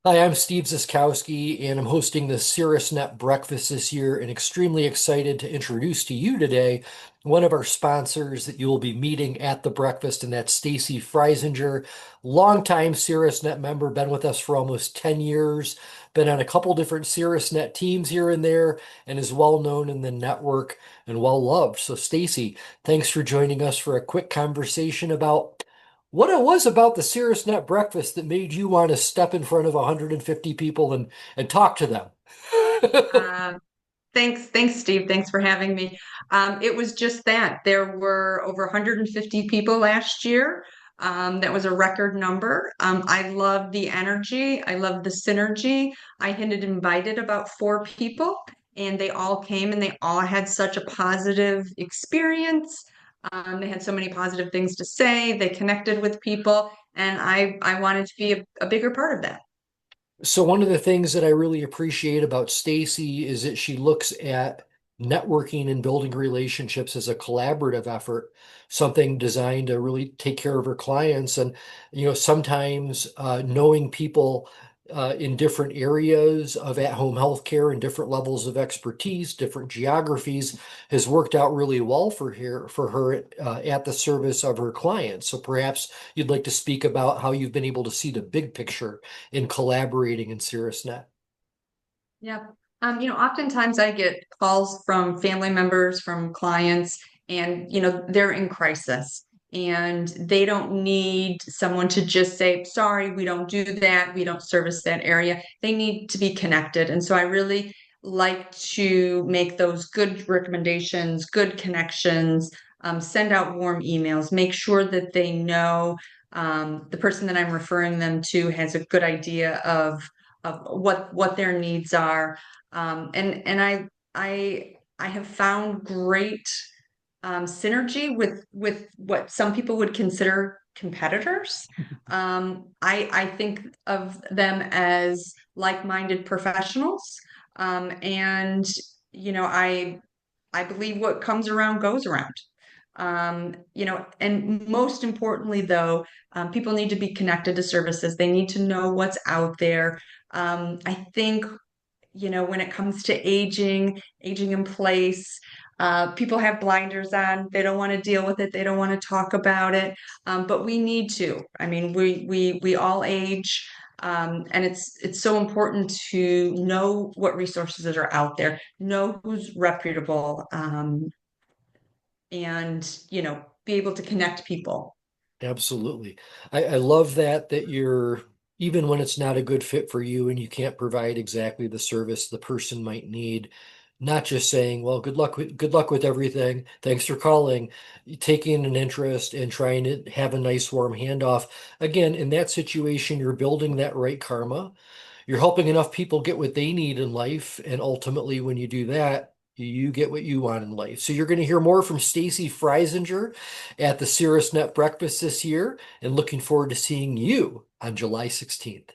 Hi, I'm Steve Zyskowski, and I'm hosting the Caerusnet breakfast this year, and extremely excited to introduce to you today one of our sponsors that you will be meeting at the breakfast, and that's Stacey Frisinger, longtime Caerusnet member, been with us for almost 10 years, been on a couple different Caerusnet teams here and there, and is well known in the network and well loved. So, Stacey, thanks for joining us for a quick conversation about what it was about the Cirrus Net breakfast that made you want to step in front of 150 people and talk to them. Um, thanks, Steve. Thanks for having me. It was just that there were over 150 people last year. That was a record number. I love the energy. I love the synergy. I had invited about four people, and they all came, and they all had such a positive experience. They had so many positive things to say. They connected with people, and I wanted to be a bigger part of that. So one of the things that I really appreciate about Stacy is that she looks at networking and building relationships as a collaborative effort, something designed to really take care of her clients. And, sometimes knowing people in different areas of at-home healthcare and different levels of expertise, different geographies, has worked out really well for her at the service of her clients. So perhaps you'd like to speak about how you've been able to see the big picture in collaborating in CirrusNet. Yeah. Oftentimes I get calls from family members, from clients, and, they're in crisis and they don't need someone to just say, sorry, we don't do that. We don't service that area. They need to be connected. And so I really like to make those good recommendations, good connections, send out warm emails, make sure that they know the person that I'm referring them to has a good idea of what their needs are. And I have found great synergy with what some people would consider competitors. I think of them as like-minded professionals. And I believe what comes around goes around. And most importantly, though, people need to be connected to services. They need to know what's out there. I think, when it comes to aging in place, people have blinders on. They don't want to deal with it. They don't want to talk about it. But we need to. I mean, we all age. And it's so important to know what resources are out there, know who's reputable, and be able to connect people. Absolutely. I love that you're, even when it's not a good fit for you and you can't provide exactly the service the person might need, not just saying, well, good luck with everything. Thanks for calling. Taking an interest and trying to have a nice warm handoff. Again, in that situation, you're building that right karma. You're helping enough people get what they need in life, and ultimately, when you do that, you get what you want in life. So you're going to hear more from Stacey Frisinger at the Cirrus Net Breakfast this year, and looking forward to seeing you on July 16th.